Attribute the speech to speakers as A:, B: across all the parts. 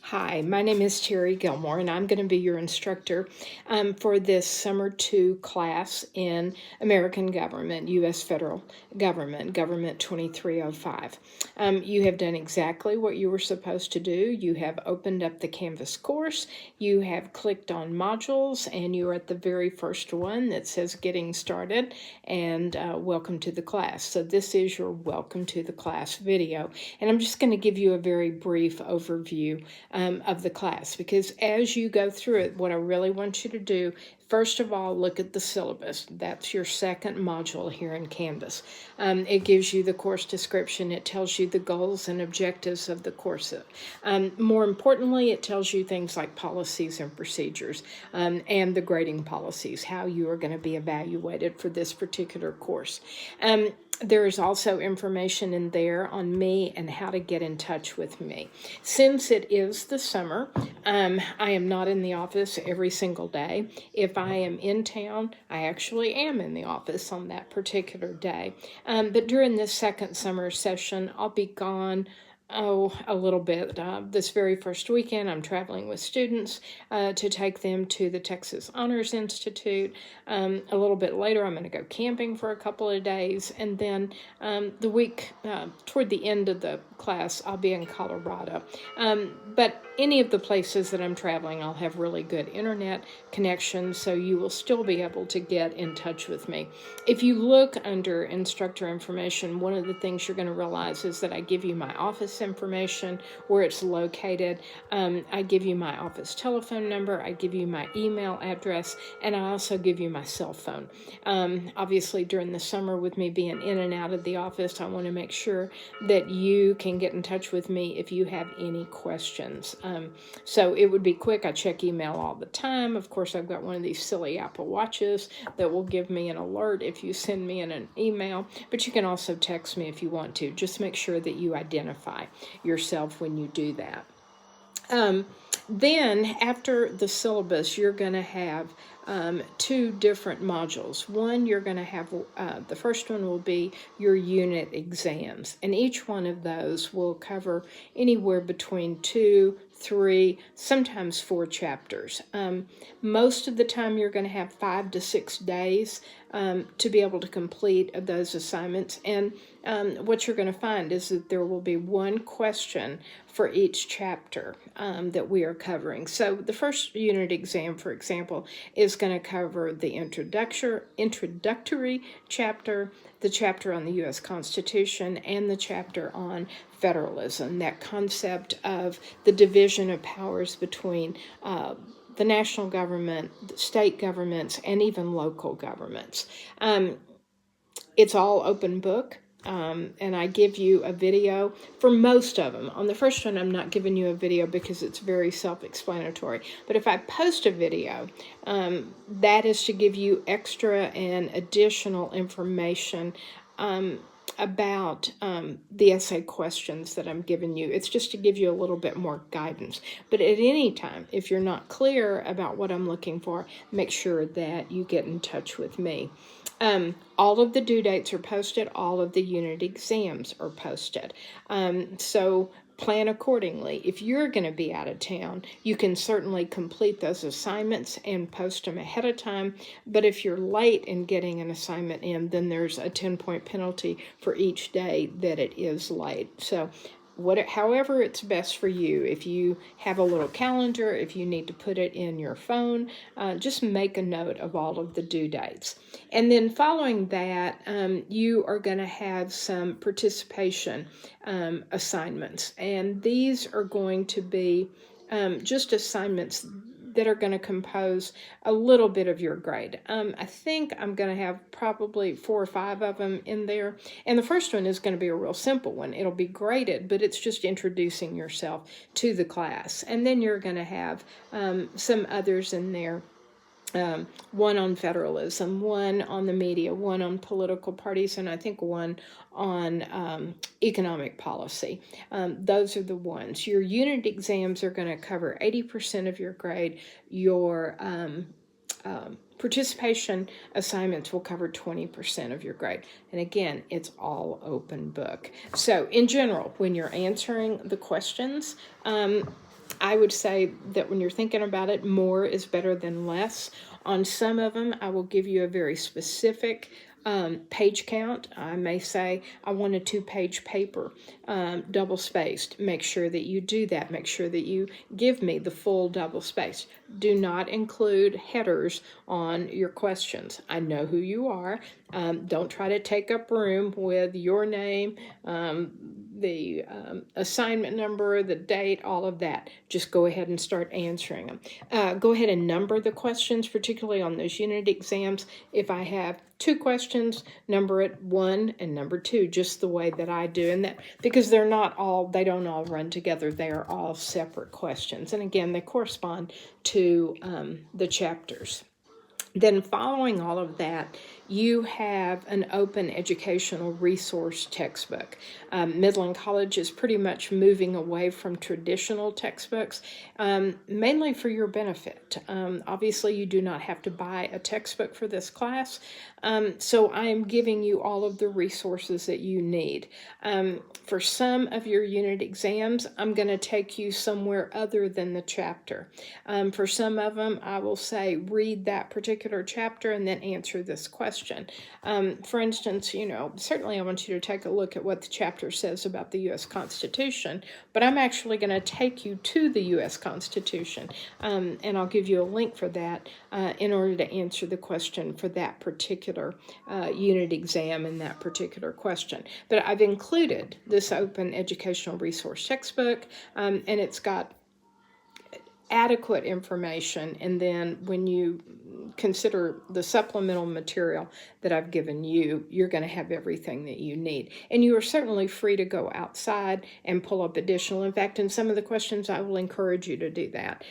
A: Hi, my name is Terry Gilmore, and I'm going to be your instructor for this Summer 2 class in American Government, U.S. Federal Government, Government 2305. You have done exactly what you were supposed to do. You have opened up the Canvas course, you have clicked on modules, and you are at the very first one that says Getting Started, and welcome to the class. So this is your Welcome to the Class video, and I'm just going to give you a very brief overview of the class, because as you go through it, what I really want you to do, first of all, look at the syllabus. That's your second module here in Canvas. It gives you the course description. It tells you the goals and objectives of the course. More importantly, it tells you things like policies and procedures and the grading policies, how you are going to be evaluated for this particular course. There is also information in there on me and how to get in touch with me. Since it is the summer, I am not in the office every single day. If I am in town, I actually am in the office on that particular day. But during this second summer session, I'll be gone a little bit. This very first weekend, I'm traveling with students to take them to the Texas Honors Institute. A little bit later, I'm going to go camping for a couple of days. And then the week toward the end of the class, I'll be in Colorado. But any of the places that I'm traveling, I'll have really good internet connection, so you will still be able to get in touch with me. If you look under instructor information, one of the things you're going to realize is that I give you my office information, where it's located. I give you my office telephone number, I give you my email address, and I also give you my cell phone. Obviously, during the summer, with me being in and out of the office, I want to make sure that you can get in touch with me if you have any questions. So it would be quick. I check email all the time. Of course, I've got one of these silly Apple Watches that will give me an alert if you send me an email, but you can also text me if you want to. Just make sure that you identify yourself when you do that. Then, after the syllabus, you're going to have two different modules. One, you're going to have, the first one will be your unit exams, and each one of those will cover anywhere between 2, 3, sometimes 4 chapters. Most of the time, you're going to have 5 to 6 days to be able to complete those assignments. And what you're going to find is that there will be one question for each chapter that we are covering. So the first unit exam, for example, is going to cover the introductory chapter, the chapter on the U.S. Constitution, and the chapter on federalism, that concept of the division of powers between the national government, the state governments, and even local governments. It's all open book. And I give you a video for most of them. On the first one, I'm not giving you a video because it's very self-explanatory. But if I post a video, that is to give you extra and additional information about the essay questions that I'm giving you. It's just to give you a little bit more guidance. But at any time, if you're not clear about what I'm looking for, make sure that you get in touch with me. All of the due dates are posted. All of the unit exams are posted. So plan accordingly. If you're going to be out of town, you can certainly complete those assignments and post them ahead of time. But if you're late in getting an assignment in, then there's a 10-point penalty for each day that it is late. So however it's best for you. If you have a little calendar, if you need to put it in your phone, just make a note of all of the due dates. And then following that, you are going to have some participation assignments. And these are going to be just assignments that are going to compose a little bit of your grade. I think I'm going to have probably 4 or 5 of them in there. And the first one is going to be a real simple one. It'll be graded, but it's just introducing yourself to the class. And then you're going to have some others in there. One on federalism, one on the media, one on political parties, and I think one on economic policy. Those are the ones. Your unit exams are going to cover 80% of your grade. Your participation assignments will cover 20% of your grade. And again, it's all open book. So in general, when you're answering the questions, I would say that when you're thinking about it, more is better than less. On some of them, I will give you a very specific page count. I may say, I want a 2-page paper, double spaced. Make sure that you do that. Make sure that you give me the full double space. Do not include headers on your questions. I know who you are. Don't try to take up room with your name, the assignment number, the date, all of that. Just go ahead and start answering them. Go ahead and number the questions, particularly on those unit exams. If I have 2 questions, number it 1 and number 2, just the way that I do. And that because they don't all run together. They are all separate questions. And again, they correspond to the chapters. Then following all of that, you have an open educational resource textbook. Midland College is pretty much moving away from traditional textbooks, mainly for your benefit. Obviously, you do not have to buy a textbook for this class, so I am giving you all of the resources that you need. For some of your unit exams, I'm going to take you somewhere other than the chapter. For some of them, I will say, read that particular chapter and then answer this question. For instance, certainly I want you to take a look at what the chapter says about the U.S. Constitution, but I'm actually going to take you to the U.S. Constitution, and I'll give you a link for that in order to answer the question for that particular unit exam and that particular question. But I've included this open educational resource textbook, and it's got adequate information, and then when you consider the supplemental material that I've given you, you're going to have everything that you need. And you are certainly free to go outside and pull up additional. In fact, in some of the questions, I will encourage you to do that.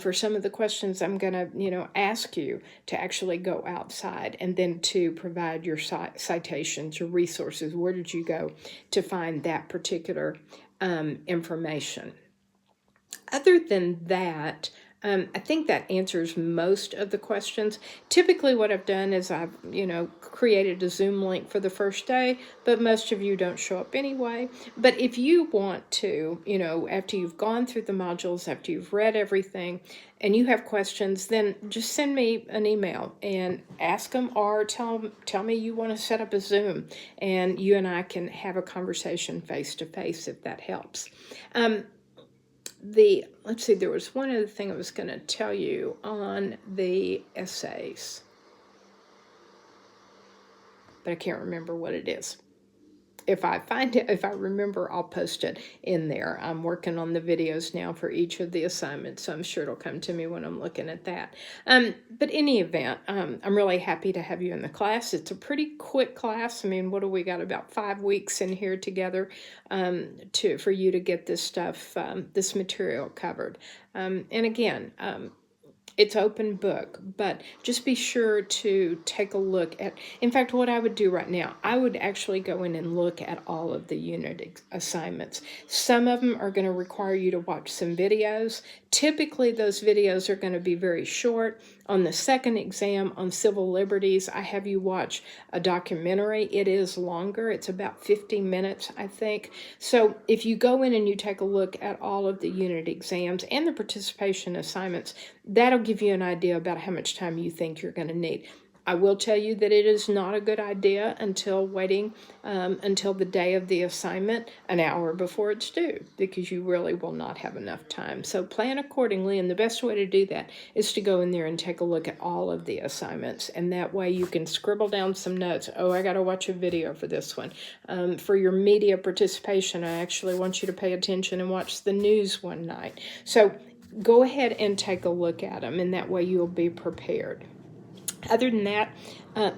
A: For some of the questions, I'm going to, ask you to actually go outside and then to provide your citations, your resources. Where did you go to find that particular information? Other than that, I think that answers most of the questions. Typically what I've done is I've, created a Zoom link for the first day, but most of you don't show up anyway. But if you want to, after you've gone through the modules, after you've read everything, and you have questions, then just send me an email and ask them, or tell me you want to set up a Zoom, and you and I can have a conversation face-to-face if that helps. Let's see, there was one other thing I was going to tell you on the essays, but I can't remember what it is. If I find it, if I remember, I'll post it in there. I'm working on the videos now for each of the assignments, so I'm sure it'll come to me when I'm looking at that. But any event, I'm really happy to have you in the class. It's a pretty quick class. I mean, what do we got, about 5 weeks in here together for you to get this stuff, this material covered. And again, it's open book, but just be sure to take a look at, in fact, what I would do right now, I would actually go in and look at all of the unit assignments. Some of them are going to require you to watch some videos. Typically, those videos are going to be very short. On the second exam on civil liberties, I have you watch a documentary. It is longer. It's about 50 minutes, I think. So if you go in and you take a look at all of the unit exams and the participation assignments, that'll give you an idea about how much time you think you're going to need. I will tell you that it is not a good idea until waiting until the day of the assignment, an hour before it's due, because you really will not have enough time. So plan accordingly, and the best way to do that is to go in there and take a look at all of the assignments, and that way you can scribble down some notes. Oh, I got to watch a video for this one. For your media participation, I actually want you to pay attention and watch the news one night. So go ahead and take a look at them, and that way you'll be prepared. Other than that,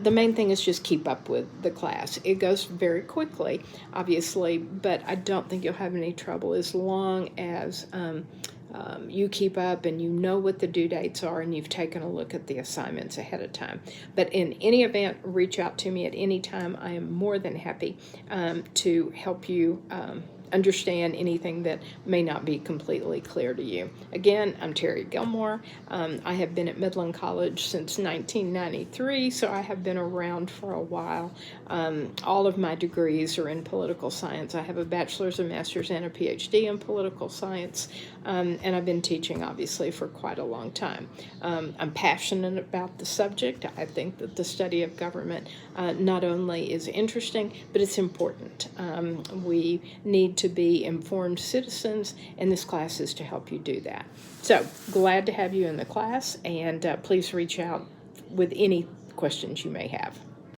A: the main thing is just keep up with the class. It goes very quickly, obviously, but I don't think you'll have any trouble as long as you keep up and you know what the due dates are and you've taken a look at the assignments ahead of time. But in any event, reach out to me at any time. I am more than happy to help you understand anything that may not be completely clear to you. Again, I'm Terry Gilmore. I have been at Midland College since 1993, so I have been around for a while. All of my degrees are in political science. I have a bachelor's, a master's, and a PhD in political science, and I've been teaching, obviously, for quite a long time. I'm passionate about the subject. I think that the study of government not only is interesting, but it's important. We need to be informed citizens, and this class is to help you do that. So glad to have you in the class, and please reach out with any questions you may have.